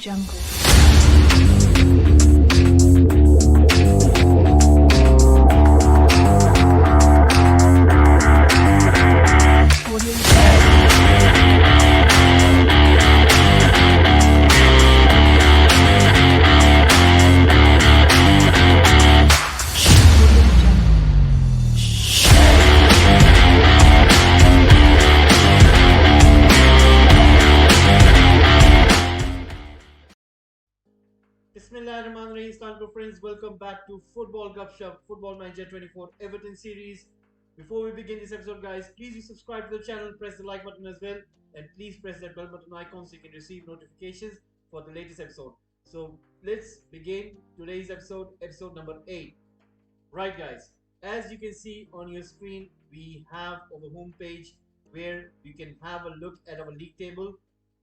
Jungle. Bismillahirrahmanirrahim, friends. Welcome back to Football Gupshup, Football Manager 24 Everton series. Before we begin this episode, guys, please do subscribe to the channel, press the like button as well, and please press that bell button icon so you can receive notifications for the latest episode. So let's begin today's episode, episode number 8. Right, guys, as you can see on your screen, we have our homepage where you can have a look at our league table.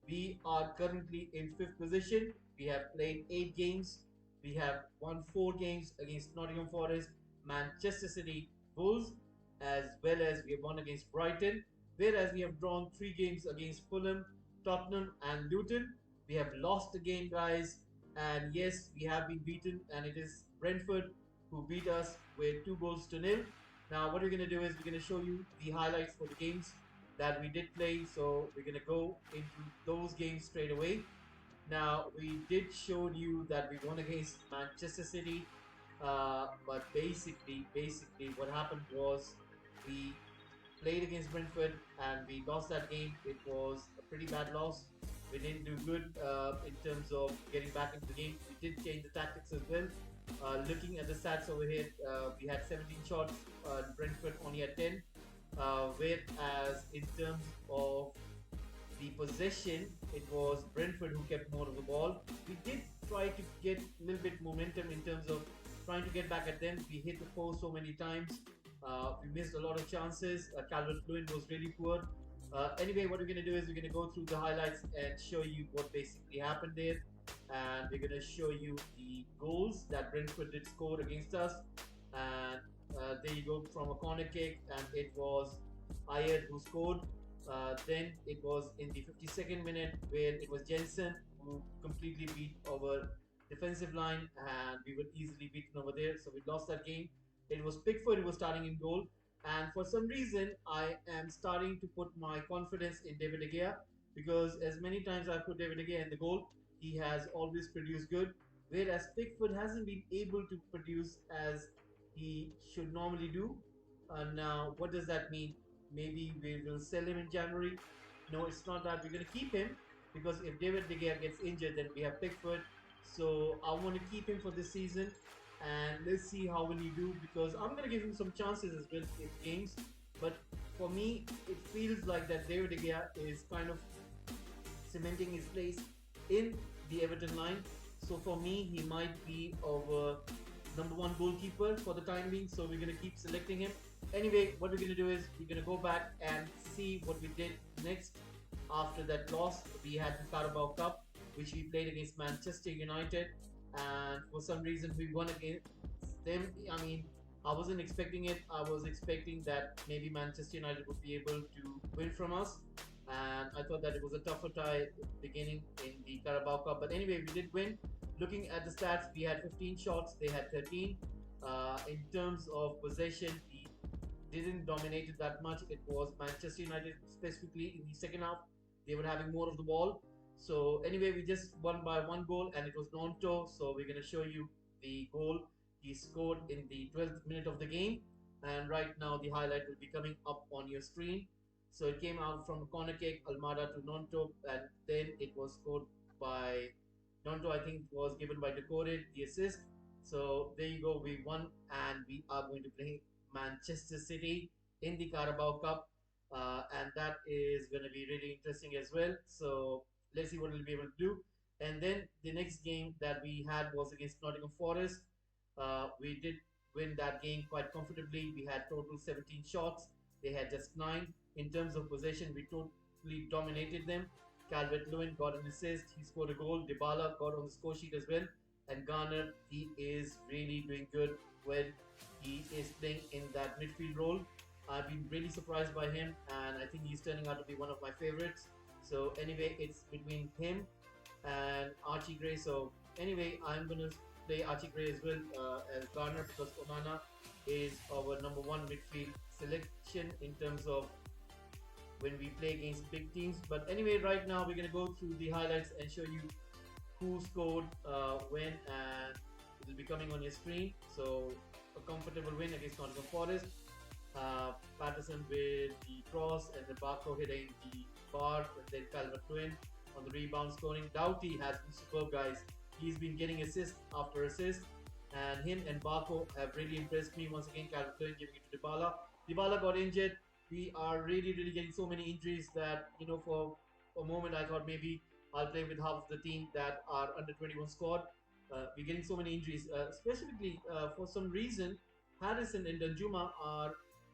We are currently in 5th position. We have played 8 games. We have won 4 games against Nottingham Forest, Manchester City, Wolves, as well as we have won against Brighton. Whereas we have drawn 3 games against Fulham, Tottenham, and Luton. We have lost the game, guys. And yes, we have been beaten, and it is Brentford who beat us with 2 goals to 0. Now, what we're going to do is we're going to show you the highlights for the games that we did play. So we're going to go into those games straight away. Now, we did show you that we won against Manchester City, but basically, what happened was we played against Brentford and we lost that game. It was a pretty bad loss. We didn't do good in terms of getting back into the game. We did change the tactics as well. Looking at the stats over here, we had 17 shots, Brentford only had 10. Whereas in terms of the possession, it was Brentford who kept more of the ball. We did try to get a little bit momentum in terms of trying to get back at them. We hit the post so many times. We missed a lot of chances. Calvert-Lewin was really poor. Anyway, what we're going to do is we're going to go through the highlights and show you what basically happened there. And we're going to show you the goals that Brentford did score against us. And there you go, from a corner kick, and it was Ayed who scored. Then it was in the 52nd minute where it was Jensen who completely beat our defensive line, and we were easily beaten over there. So we lost that game. It was Pickford who was starting in goal, and for some reason I am starting to put my confidence in David De Gea, because as many times I put David De Gea in the goal, he has always produced good, whereas Pickford hasn't been able to produce as he should normally do. Now, what does that mean? Maybe we will sell him in January. No, it's not that. We're going to keep him, because if David De Gea gets injured, then we have Pickford. So I want to keep him for this season, and let's see how will he do, because I'm going to give him some chances as well in games. But for me, it feels like that David De Gea is kind of cementing his place in the Everton line. So for me, he might be our number 1 goalkeeper for the time being. So we're going to keep selecting him. Anyway, what we're going to do is we're going to go back and see what we did next after that loss. We had the Carabao Cup, which we played against Manchester United, and for some reason we won against them. I mean, I wasn't expecting it. I was expecting that maybe Manchester United would be able to win from us, and I thought that it was a tougher tie beginning in the Carabao Cup. But anyway, we did win. Looking at the stats, we had 15 shots, they had 13. In terms of possession, we didn't dominate it that much. It was Manchester United specifically in the second half. They were having more of the ball. So anyway, we just won by 1 goal, and it was Nonto. So we're going to show you the goal he scored in the 12th minute of the game. And right now the highlight will be coming up on your screen. So it came out from a corner kick, Almada to Nonto, and then it was scored by Nonto. I think was given by Decore, the assist. So there you go, we won, and we are going to play Manchester City in the Carabao Cup, and that is going to be really interesting as well. So let's see what we'll be able to do. And then the next game that we had was against Nottingham Forest. We did win that game quite comfortably. We had total 17 shots. They had just 9. In terms of possession, we totally dominated them. Calvert-Lewin got an assist. He scored a goal. Dybala got on the score sheet as well. And Garner, he is really doing good when he is playing in that midfield role. I've been really surprised by him, and I think he's turning out to be one of my favorites. So anyway, it's between him and Archie Gray. So anyway, I'm gonna play Archie Gray as well as Garner because Onana is our number one midfield selection in terms of when we play against big teams. But anyway, right now we're gonna go through the highlights and show you who scored when, and it will be coming on your screen. So a comfortable win against Nottingham Forest. Patterson with the cross and the Barco hitting the bar, and then Calvert-Lewin on the rebound scoring. Doughty has been superb, guys. He's been getting assist after assist, and him and Barco have really impressed me once again. Calvert-Lewin giving it to Dybala. Dybala got injured. We are really getting so many injuries that, for a moment I thought maybe I'll play with half of the team that are under 21 squad. We're getting so many injuries, specifically for some reason Harrison and Danjuma are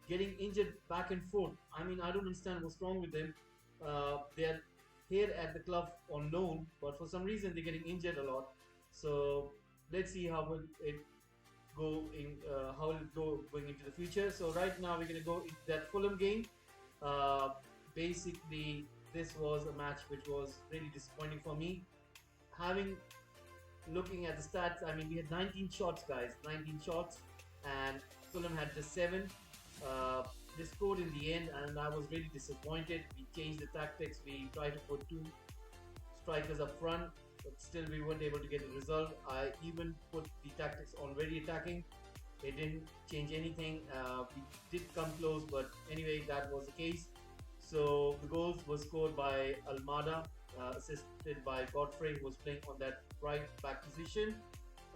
getting injured back and forth. I mean, I don't understand what's wrong with them. They're here at the club on loan, but for some reason they're getting injured a lot. So let's see how will it go in, how will it go going into the future. So right now we're gonna go into that Fulham game. Uh, Basically, this was a match which was really disappointing for me. Having Looking at the stats, I mean, we had 19 shots, guys, 19 shots, and Fulham had just 7. They scored in the end, and I was really disappointed. We changed the tactics. We tried to put 2 strikers up front, but still we weren't able to get the result. I even put the tactics on very attacking. It didn't change anything. We did come close, but anyway, that was the case. So the goals were scored by Almada, assisted by Godfrey, who was playing on that right back position.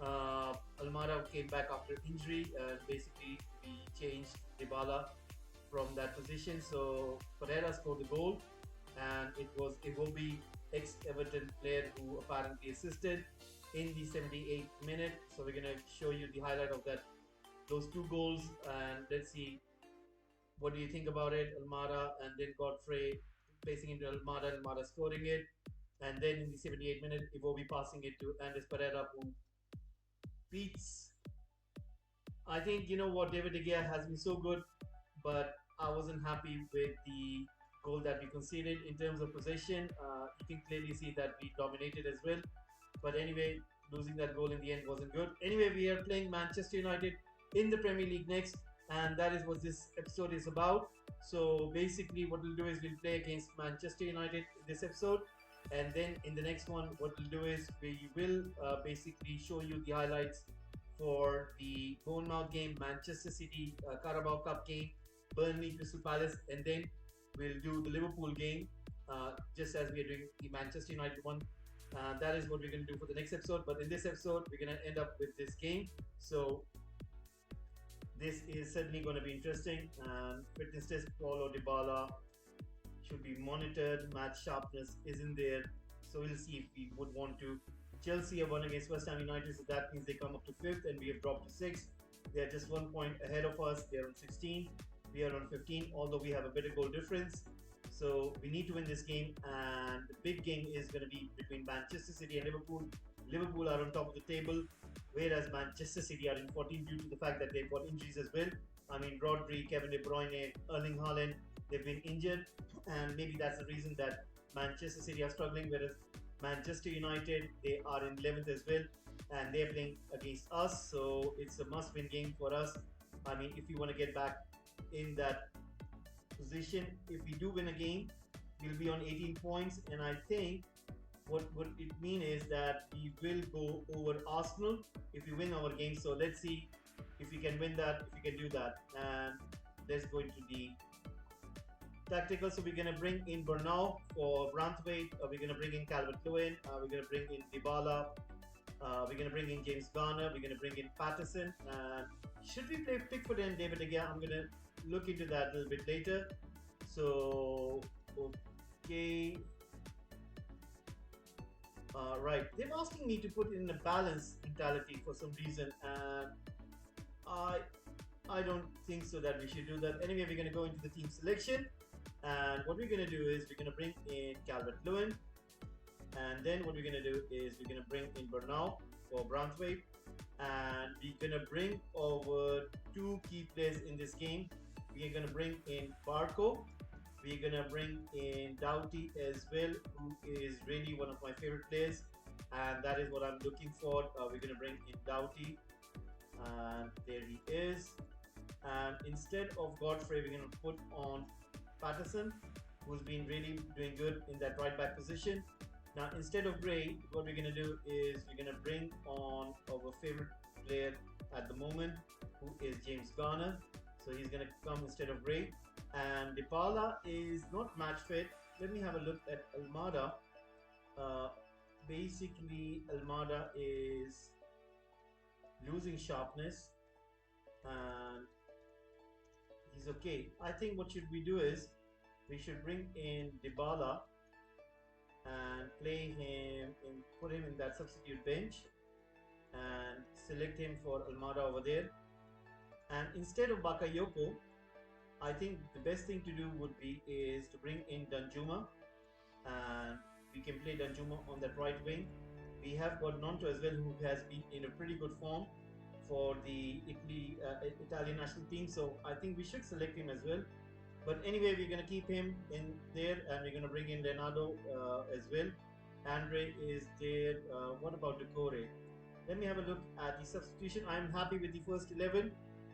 Almada came back after injury, and basically we changed Dybala from that position. So Pereira scored the goal, and it was Iwobi, ex-Everton player, who apparently assisted in the 78th minute. So we're gonna show you the highlight of those 2 goals, and let's see what do you think about it. Almada and then Godfrey placing into Almada scoring it, and then in the 78th minute, Iwobi passing it to Andres Pereira, who beats. I think, you know what, David De Gea has been so good, but I wasn't happy with the goal that we conceded in terms of possession. You can clearly see that we dominated as well. But anyway, losing that goal in the end wasn't good. Anyway, we are playing Manchester United in the Premier League next, and that is what this episode is about. So basically, what we'll do is we'll play against Manchester United in this episode, and then in the next one, what we'll do is we will basically show you the highlights for the Bournemouth game, Manchester City Carabao Cup game, Burnley Crystal Palace, and then we'll do the Liverpool game, just as we are doing the Manchester United one. That is what we're going to do for the next episode. But in this episode, we're going to end up with this game. So this is certainly going to be interesting. Fitness test, Paulo Dybala should be monitored. Match sharpness isn't there. So we'll see if we would want to. Chelsea have won against West Ham United, so that means they come up to 5th, and we have dropped to 6th. They are just 1 point ahead of us. They are on 16. We are on 15, although we have a better goal difference. So we need to win this game, and the big game is going to be between Manchester City and Liverpool. Liverpool are on top of the table, whereas Manchester City are in 14th due to the fact that they've got injuries as well. I mean, Rodri, Kevin De Bruyne, Erling Haaland, they've been injured, and maybe that's the reason that Manchester City are struggling, whereas Manchester United, they are in 11th as well, and they're playing against us. So it's a must-win game for us. I mean, if you want to get back in that position, if we do win a game, we'll be on 18 points, and I think what it mean is that we will go over Arsenal if we win our game. So let's see if we can win that, if we can do that. And let's go into the tactical. So we're going to bring in Bernal for Branthwaite. We're going to bring in Calvert-Lewin. We're going to bring in Dybala. We're going to bring in James Garner. We're going to bring in Patterson. And should we play Pickford and David De Gea? I'm going to look into that a little bit later. So, okay. Right. They're asking me to put in a balanced mentality for some reason. And I don't think so that we should do that. Anyway, we're going to go into the team selection. And what we're going to do is we're going to bring in Calvert-Lewin. And then what we're going to do is we're going to bring in Bernal for Branthwaite. And we're going to bring over 2 key players in this game. We are going to bring in Barco. We're gonna bring in Doughty as well, who is really one of my favorite players, and that is what I'm looking for. We're gonna bring in Doughty, and there he is. And instead of Godfrey, we're gonna put on Patterson, who's been really doing good in that right back position. Now, instead of Gray, what we're gonna do is we're gonna bring on our favorite player at the moment, who is James Garner. So he's gonna come instead of Gray. And Dybala is not match fit. Let me have a look at Almada. Uh, Basically, Almada is losing sharpness, and he's okay. I think what should we do is we should bring in Dybala and play him and put him in that substitute bench and select him for Almada over there. And instead of Bakayoko, I think the best thing to do would be is to bring in Danjuma, and we can play Danjuma on that right wing. We have got Nonto as well, who has been in a pretty good form for the Italian national team. So I think we should select him as well. But anyway, we're going to keep him in there, and we're going to bring in Leonardo as well. Andre is there. What about Decore? Let me have a look at the substitution. I'm happy with the first 11.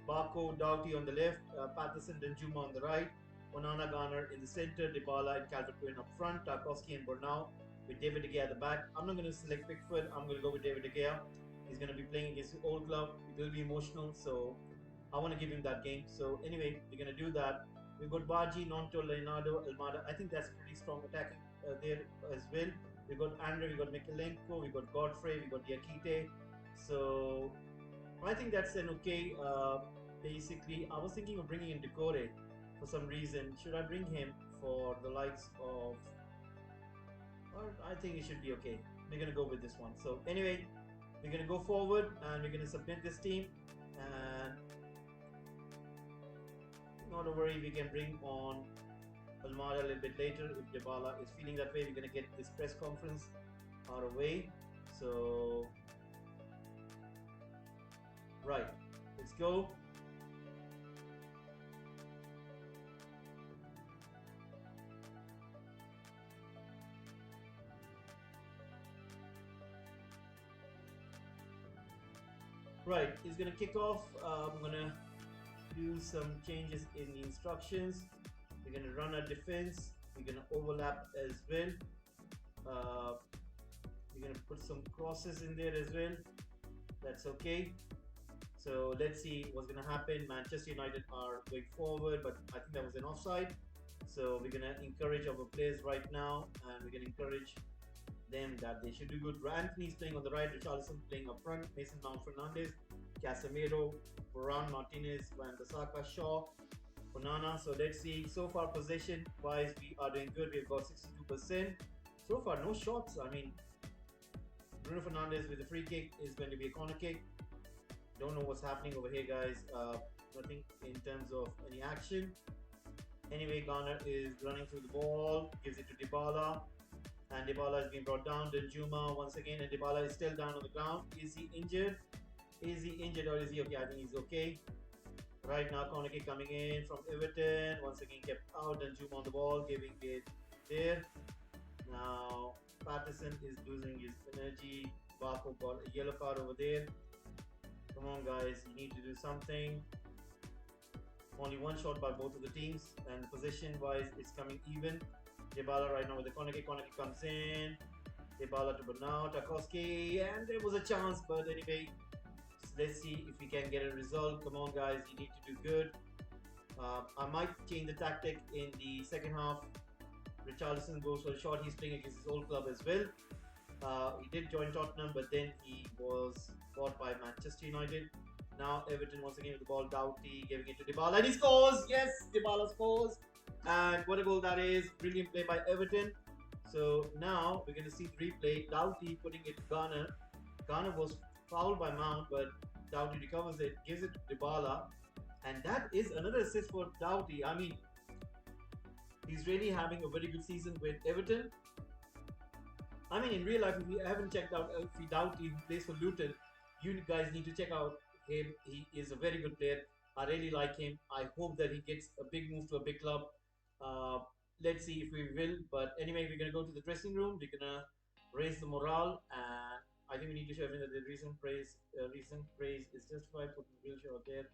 Barco, Doughty on the left, Patterson, Danjuma on the right, Onana, Garner in the center, Dybala and Calvert-Lewin up front, Tarkowski and Burnau with David De Gea at the back. I'm not going to select Pickford. I'm going to go with David De Gea. He's going to be playing against his old club. It will be emotional, so I want to give him that game. So anyway, we're going to do that. We've got Baji, Nonto, Leonardo, Almada. I think that's pretty strong attacking there as well. We've got Andre, we've got Mikalenko, we've got Godfrey, we've got Diakite. So I think that's an okay. Basically, I was thinking of bringing in Decore for some reason. Should I bring him for the likes of? Or I think it should be okay. We're gonna go with this one. So anyway, we're gonna go forward and we're gonna submit this team. And not a worry, we can bring on Almada a little bit later if Dybala is feeling that way. We're gonna get this press conference out of the way. So right, let's go. Right, it's gonna kick off. I'm gonna do some changes in the instructions. We're gonna run our defense. We're gonna overlap as well. We're gonna put some crosses in there as well. That's okay. So let's see what's gonna happen. Manchester United are going forward, but I think that was an offside. So we're gonna encourage our players right now, and we're gonna encourage them that they should do good. Anthony's playing on the right, Richarlison playing up front, Mason Mount Fernandez, Casemiro, Varane, Martinez, Van Bissaka, Shaw, Onana. So let's see. So far, possession wise, we are doing good. We've got 62%. So far, no shots. I mean, Bruno Fernandes with the free kick is going to be a corner kick. Don't know what's happening over here, guys. Nothing in terms of any action. Anyway, Garner is running through the ball, gives it to Dybala. And Dybala is being brought down. Danjuma once again, and Dybala is still down on the ground. Is he injured? Is he injured or is he okay? I think he's okay. Right now, corner kick coming in from Everton. Once again, kept out. Danjuma on the ball, giving it there. Now, Patterson is losing his energy. Barco got a yellow card over there. Come on, guys, you need to do something. Only one shot by both of the teams, and position-wise, it's coming even. Dybala right now with the corner kick comes in. Dybala to Bernau, Tarkowski, and there was a chance, but anyway, let's see if we can get a result. Come on, guys, you need to do good. I might change the tactic in the second half. Richarlison goes for a shot. He's playing against his old club as well. He did join Tottenham, but then he was bought by Manchester United. Now Everton once again with the ball. Doughty giving it to Dybala, and he scores! Yes, Dybala scores! And what a goal that is. Brilliant play by Everton. So now we're going to see the replay. Doughty putting it to Garner. Garner was fouled by Mount, but Doughty recovers it, gives it to Dybala. And that is another assist for Doughty. I mean, he's really having a very good season with Everton. I mean, in real life, if you haven't checked out Alfie Doughty, who plays for Luton, you guys need to check out him. He is a very good player. I really like him. I hope that he gets a big move to a big club. let's see if we will. But anyway, we're gonna go to the dressing room. We're gonna raise the morale, and I think we need to show everyone that the recent praise is justified. Put the real show out there.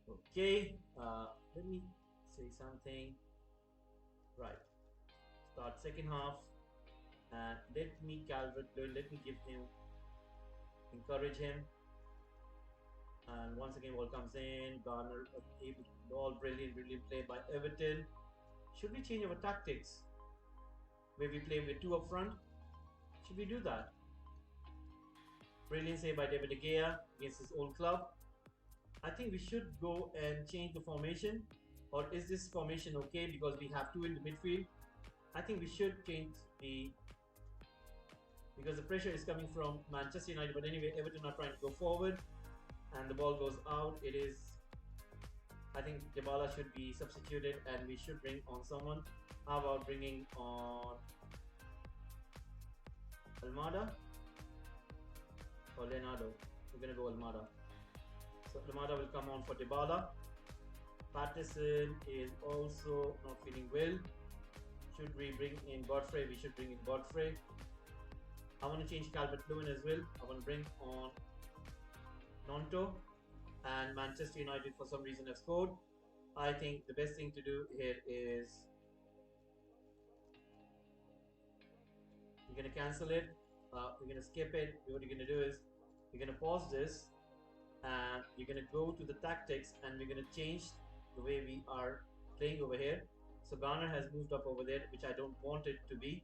Okay, let me say something. Right, start second half, and let me let me give him, encourage him. And once again, ball comes in. Garner able to ball, brilliant play by Everton. Should we change our tactics? Where we play with two up front? Should we do that? Brilliant save by David De Gea against his old club. I think we should go and change the formation. Or is this formation okay because we have two in the midfield? I think we should change because the pressure is coming from Manchester United. But anyway, Everton are trying to go forward, and the ball goes out. It is, I think Dybala should be substituted, and we should bring on someone. How about bringing on Almada or Leonardo? We're gonna go Almada. So Almada will come on for Dybala. Patterson is also not feeling well. Should we bring in Godfrey? We should bring in Godfrey. I want to change Calvert-Lewin as well. I want to bring on Nonto, and Manchester United for some reason have scored. I think the best thing to do here is we're going to cancel it. We're going to skip it. What you're going to do is we're going to pause this, and we're going to go to the tactics, and we're going to change the way we are playing over here. So Garner has moved up over there, which I don't want it to be.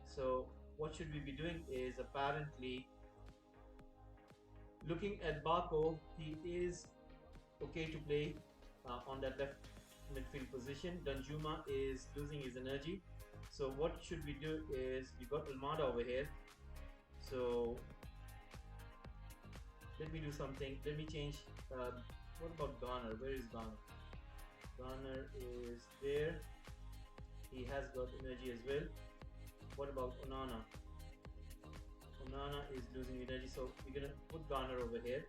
So what should we be doing is apparently looking at Barco. He is okay to play on that left midfield position. Danjuma is losing his energy. So what should we do is we got Almada over here. So let me do something. Let me change. What about Garner? Where is Garner? Garner is there. He has got energy as well. What about Onana? Onana is losing energy, so we're gonna put Garner over here.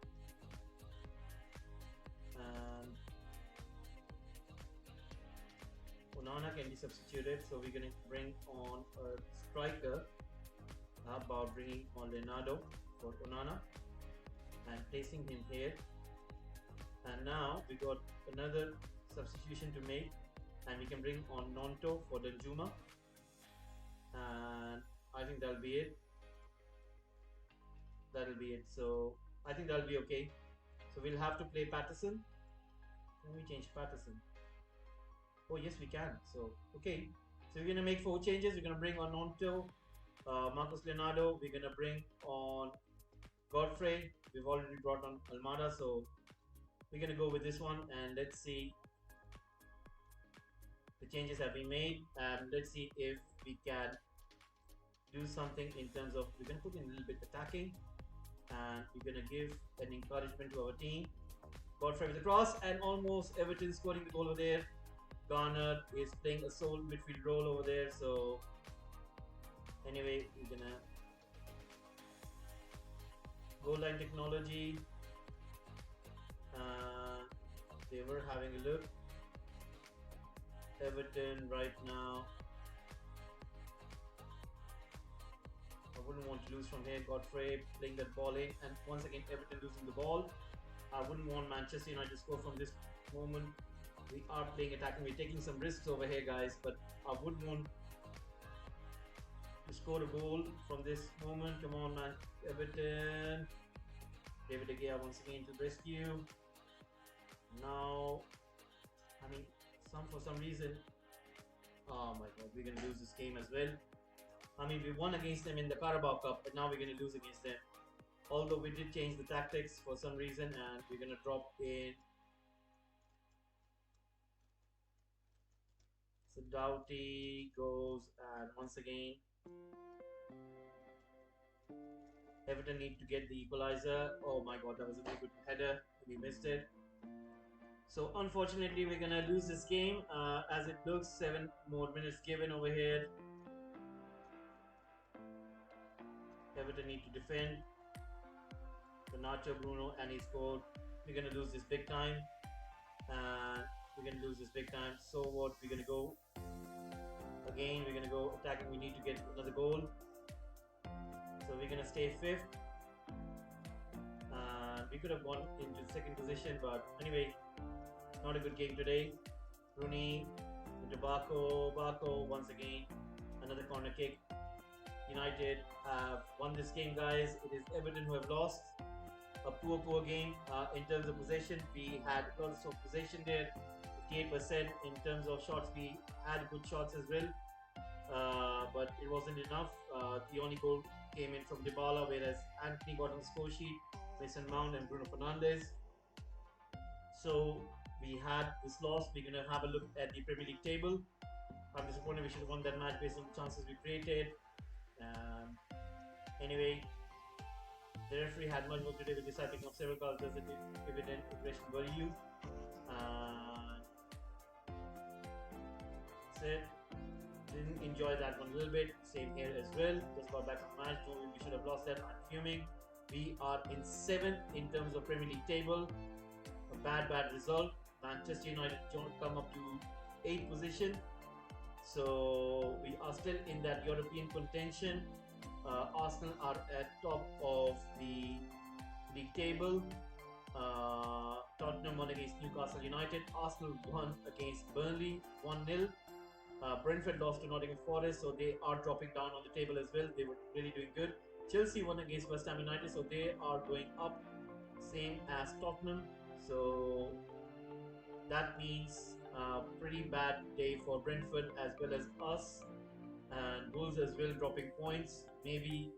And Onana can be substituted, so we're gonna bring on a striker. How about bringing on Leonardo for Onana and placing him here. And now we got another substitution to make, and we can bring on Nonto for Danjuma, and I think that'll be it. So I think that'll be okay. So we'll have to play Patterson. Can we change Patterson? Oh yes, we can. So okay, so we're gonna make 4 changes. We're gonna bring on Nonto, Marcos Leonardo. We're gonna bring on Godfrey. We've already brought on Almada, so we're gonna go with this one, and let's see. The changes have been made, and let's see if we can do something in terms of, we're going to put in a little bit attacking, and we're going to give an encouragement to our team. Godfrey with the cross, and almost Everton scoring the goal over there. Garner is playing a sole midfield role over there, so anyway, we're going to goal line technology. They were having a look. Everton right now, I wouldn't want to lose from here. Godfrey playing that ball in, and once again Everton losing the ball. I wouldn't want Manchester United to score from this moment. We are playing attacking, we're taking some risks over here, guys, but I wouldn't want to score a goal from this moment. Come on, man. Everton. David De Gea once again to rescue. Now, I mean, for some reason, oh my god, we're gonna lose this game as well. I mean, we won against them in the Carabao Cup, but now we're gonna lose against them. Although we did change the tactics for some reason, and we're gonna drop in. So Doughty goes, and once again, Everton need to get the equalizer. Oh my god, that was a very good header. We missed it. So unfortunately, we're gonna lose this game. As it looks, 7 more minutes given over here. Everton need to defend. Nacho Bruno, and he scored. We're gonna lose this big time. So what? We're gonna go Again, we're gonna go attacking. We need to get another goal. So we're gonna stay 5th. We could have gone into second position, but anyway, not a good game today. Rooney into Barco once again, another corner kick. United have won this game, guys. It is Everton who have lost. A poor game in terms of possession. We had lots of possession there, 58%. In terms of shots, we had good shots as well, but it wasn't enough. The only goal came in from Dybala, whereas Anthony got on the score sheet, Mason Mount and Bruno Fernandes. So we had this loss. We're going to have a look at the Premier League table. I'm disappointed. We should have won that match based on the chances we created. Anyway, the referee had much work to do with deciding of several cards as evident aggression value. That's it. Didn't enjoy that one a little bit. Same here as well. Just got back from the match. We should have lost that. I'm fuming. We are in 7th in terms of Premier League table. A bad result. Manchester United don't come up to 8th position. So we are still in that European contention. Arsenal are at top of the league table. Tottenham won against Newcastle United. Arsenal won against Burnley 1-0. Brentford lost to Nottingham Forest, so they are dropping down on the table as well. They were really doing good. Chelsea won against West Ham United, so they are going up, same as Tottenham. So that means a pretty bad day for Brentford as well as us, and Wolves as well dropping points. Maybe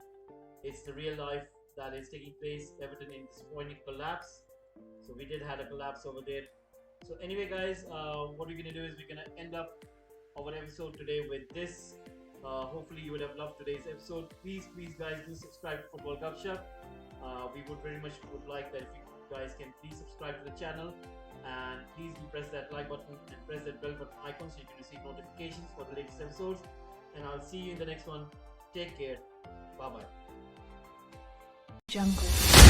it's the real life that is taking place. Everton in disappointing collapse. So we did have a collapse over there. So anyway, guys, what we're gonna do is we're gonna end up our episode today with this. Hopefully you would have loved today's episode. Please guys, do subscribe to Football Gupshup. We would very much like that if you guys can please subscribe to the channel, and please do press that like button and press that bell button icon so you can receive notifications for the latest episodes. And I'll see you in the next one. Take care. Bye bye. Jungle.